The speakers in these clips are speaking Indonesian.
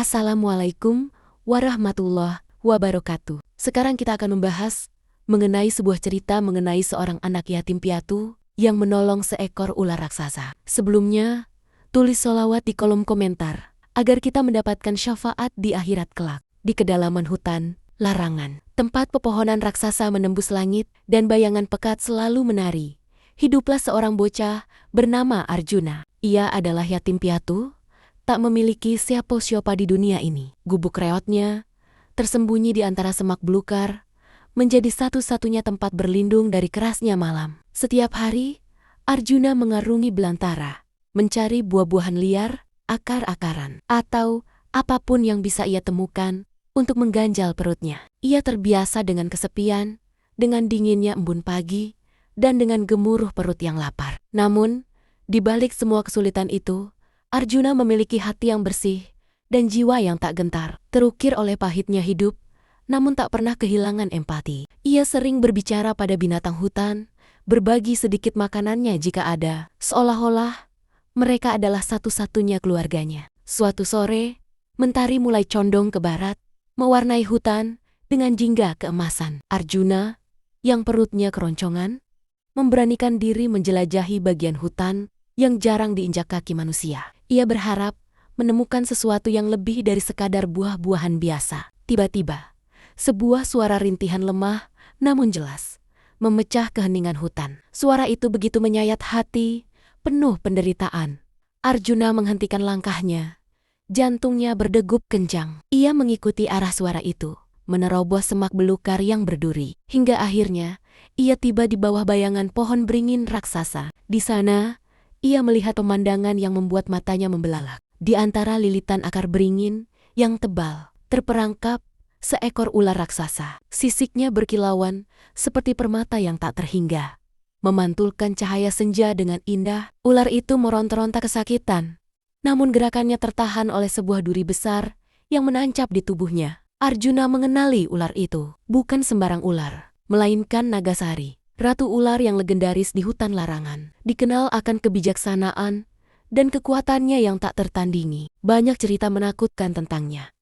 Assalamualaikum warahmatullahi wabarakatuh. Sekarang kita akan membahas mengenai sebuah cerita mengenai seorang anak yatim piatu yang menolong seekor ular raksasa. Sebelumnya, tulis sholawat di kolom komentar agar kita mendapatkan syafaat di akhirat kelak. Di kedalaman hutan, larangan, tempat pepohonan raksasa menembus langit dan bayangan pekat selalu menari, hiduplah seorang bocah bernama Arjuna. Ia adalah yatim piatu, tak memiliki siapa-siapa di dunia ini. Gubuk reotnya tersembunyi di antara semak belukar, menjadi satu-satunya tempat berlindung dari kerasnya malam. Setiap hari, Arjuna mengarungi belantara, mencari buah-buahan liar, akar-akaran, atau apapun yang bisa ia temukan untuk mengganjal perutnya. Ia terbiasa dengan kesepian, dengan dinginnya embun pagi, dan dengan gemuruh perut yang lapar. Namun, di balik semua kesulitan itu, Arjuna memiliki hati yang bersih dan jiwa yang tak gentar, terukir oleh pahitnya hidup, namun tak pernah kehilangan empati. Ia sering berbicara pada binatang hutan, berbagi sedikit makanannya jika ada, seolah-olah mereka adalah satu-satunya keluarganya. Suatu sore, mentari mulai condong ke barat, mewarnai hutan dengan jingga keemasan. Arjuna, yang perutnya keroncongan, memberanikan diri menjelajahi bagian hutan yang jarang diinjak kaki manusia. Ia berharap menemukan sesuatu yang lebih dari sekadar buah-buahan biasa. Tiba-tiba, sebuah suara rintihan lemah namun jelas memecah keheningan hutan. Suara itu begitu menyayat hati, penuh penderitaan. Arjuna menghentikan langkahnya. Jantungnya berdegup kencang. Ia mengikuti arah suara itu, menerobos semak belukar yang berduri. Hingga akhirnya, ia tiba di bawah bayangan pohon beringin raksasa. Di sana, ia melihat pemandangan yang membuat matanya membelalak. Di antara lilitan akar beringin yang tebal, terperangkap seekor ular raksasa. Sisiknya berkilauan seperti permata yang tak terhingga, memantulkan cahaya senja dengan indah. Ular itu meronta-ronta kesakitan, namun gerakannya tertahan oleh sebuah duri besar yang menancap di tubuhnya. Arjuna mengenali ular itu, bukan sembarang ular, melainkan Nagasari, ratu ular yang legendaris di hutan larangan. Dikenal akan kebijaksanaan dan kekuatannya yang tak tertandingi. Banyak cerita menakutkan tentangnya.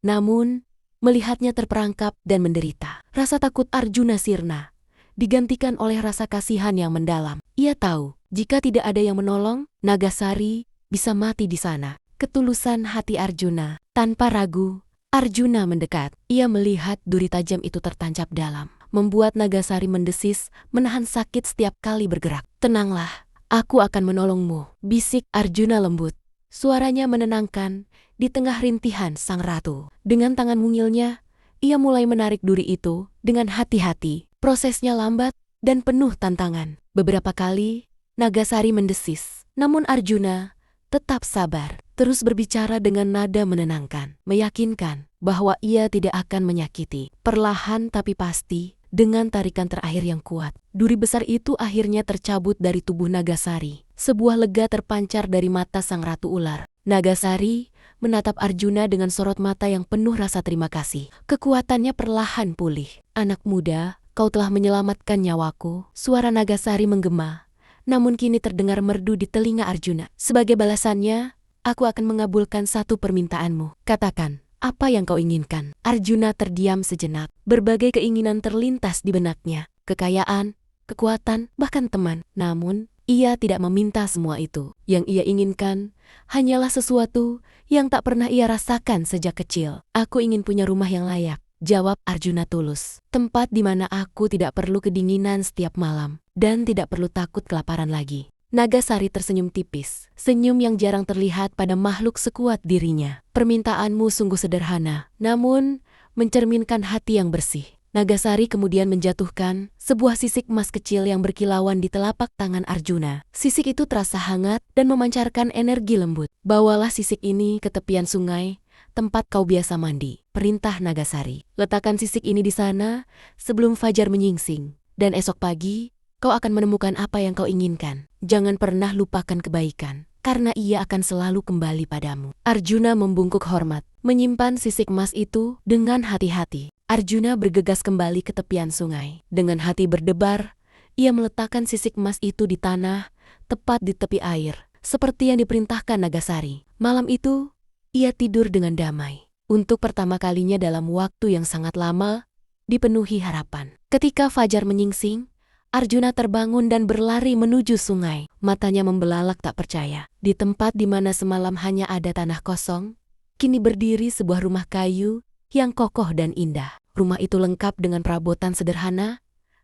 Namun, melihatnya terperangkap dan menderita, rasa takut Arjuna sirna, digantikan oleh rasa kasihan yang mendalam. Ia tahu, jika tidak ada yang menolong, Nagasari bisa mati di sana. Ketulusan hati Arjuna. Tanpa ragu, Arjuna mendekat. Ia melihat duri tajam itu tertancap dalam, membuat Nagasari mendesis, menahan sakit setiap kali bergerak. "Tenanglah, aku akan menolongmu," bisik Arjuna lembut. Suaranya menenangkan di tengah rintihan sang ratu. Dengan tangan mungilnya, ia mulai menarik duri itu dengan hati-hati. Prosesnya lambat dan penuh tantangan. Beberapa kali, Nagasari mendesis. Namun Arjuna tetap sabar, terus berbicara dengan nada menenangkan, meyakinkan bahwa ia tidak akan menyakiti. Perlahan tapi pasti, dengan tarikan terakhir yang kuat, duri besar itu akhirnya tercabut dari tubuh Nagasari. Sebuah lega terpancar dari mata sang ratu ular. Nagasari menatap Arjuna dengan sorot mata yang penuh rasa terima kasih. Kekuatannya perlahan pulih. "Anak muda, kau telah menyelamatkan nyawaku." Suara Nagasari menggema, namun kini terdengar merdu di telinga Arjuna. "Sebagai balasannya, aku akan mengabulkan satu permintaanmu. Katakan, apa yang kau inginkan?" Arjuna terdiam sejenak. Berbagai keinginan terlintas di benaknya. Kekayaan, kekuatan, bahkan teman. Namun, ia tidak meminta semua itu. Yang ia inginkan hanyalah sesuatu yang tak pernah ia rasakan sejak kecil. "Aku ingin punya rumah yang layak," jawab Arjuna tulus. "Tempat di mana aku tidak perlu kedinginan setiap malam dan tidak perlu takut kelaparan lagi." Nagasari tersenyum tipis, senyum yang jarang terlihat pada makhluk sekuat dirinya. "Permintaanmu sungguh sederhana, namun mencerminkan hati yang bersih." Nagasari kemudian menjatuhkan sebuah sisik emas kecil yang berkilauan di telapak tangan Arjuna. Sisik itu terasa hangat dan memancarkan energi lembut. "Bawalah sisik ini ke tepian sungai, tempat kau biasa mandi," perintah Nagasari. "Letakkan sisik ini di sana sebelum fajar menyingsing, dan esok pagi kau akan menemukan apa yang kau inginkan. Jangan pernah lupakan kebaikan, karena ia akan selalu kembali padamu." Arjuna membungkuk hormat, menyimpan sisik emas itu dengan hati-hati. Arjuna bergegas kembali ke tepian sungai. Dengan hati berdebar, ia meletakkan sisik emas itu di tanah, tepat di tepi air, seperti yang diperintahkan Nagasari. Malam itu, ia tidur dengan damai. Untuk pertama kalinya dalam waktu yang sangat lama, dipenuhi harapan. Ketika fajar menyingsing, Arjuna terbangun dan berlari menuju sungai. Matanya membelalak tak percaya. Di tempat di mana semalam hanya ada tanah kosong, kini berdiri sebuah rumah kayu yang kokoh dan indah. Rumah itu lengkap dengan perabotan sederhana,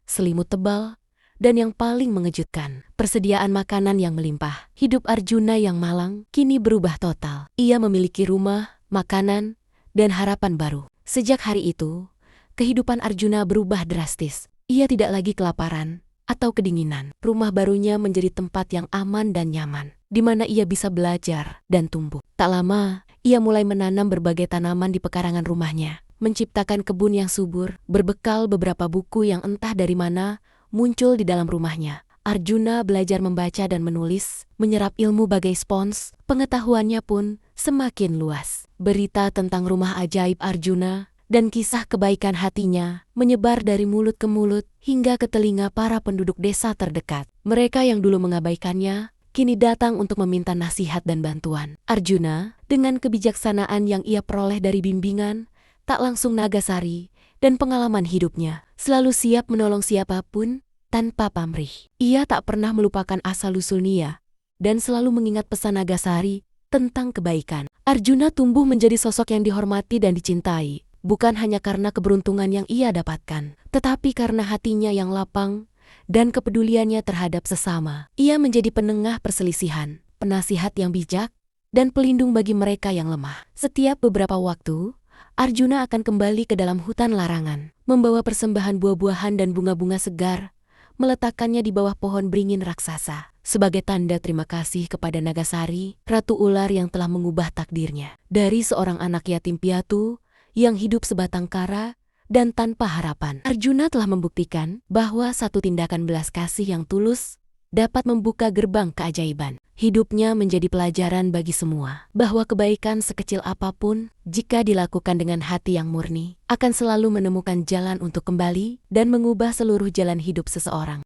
selimut tebal, dan yang paling mengejutkan, persediaan makanan yang melimpah. Hidup Arjuna yang malang kini berubah total. Ia memiliki rumah, makanan, dan harapan baru. Sejak hari itu, kehidupan Arjuna berubah drastis. Ia tidak lagi kelaparan atau kedinginan. Rumah barunya menjadi tempat yang aman dan nyaman, di mana ia bisa belajar dan tumbuh. Tak lama, ia mulai menanam berbagai tanaman di pekarangan rumahnya, menciptakan kebun yang subur, berbekal beberapa buku yang entah dari mana muncul di dalam rumahnya. Arjuna belajar membaca dan menulis, menyerap ilmu bagai spons, pengetahuannya pun semakin luas. Berita tentang rumah ajaib Arjuna dan kisah kebaikan hatinya menyebar dari mulut ke mulut hingga ke telinga para penduduk desa terdekat. Mereka yang dulu mengabaikannya, kini datang untuk meminta nasihat dan bantuan. Arjuna, dengan kebijaksanaan yang ia peroleh dari bimbingan, tak langsung Nagasari, dan pengalaman hidupnya, selalu siap menolong siapapun tanpa pamrih. Ia tak pernah melupakan asal-usul Nia, dan selalu mengingat pesan Nagasari tentang kebaikan. Arjuna tumbuh menjadi sosok yang dihormati dan dicintai, bukan hanya karena keberuntungan yang ia dapatkan, tetapi karena hatinya yang lapang dan kepeduliannya terhadap sesama. Ia menjadi penengah perselisihan, penasihat yang bijak, dan pelindung bagi mereka yang lemah. Setiap beberapa waktu, Arjuna akan kembali ke dalam hutan larangan, membawa persembahan buah-buahan dan bunga-bunga segar, meletakkannya di bawah pohon beringin raksasa, sebagai tanda terima kasih kepada Nagasari, ratu ular yang telah mengubah takdirnya. Dari seorang anak yatim piatu yang hidup sebatang kara dan tanpa harapan, Arjuna telah membuktikan bahwa satu tindakan belas kasih yang tulus dapat membuka gerbang keajaiban. Hidupnya menjadi pelajaran bagi semua, bahwa kebaikan sekecil apapun, jika dilakukan dengan hati yang murni, akan selalu menemukan jalan untuk kembali dan mengubah seluruh jalan hidup seseorang.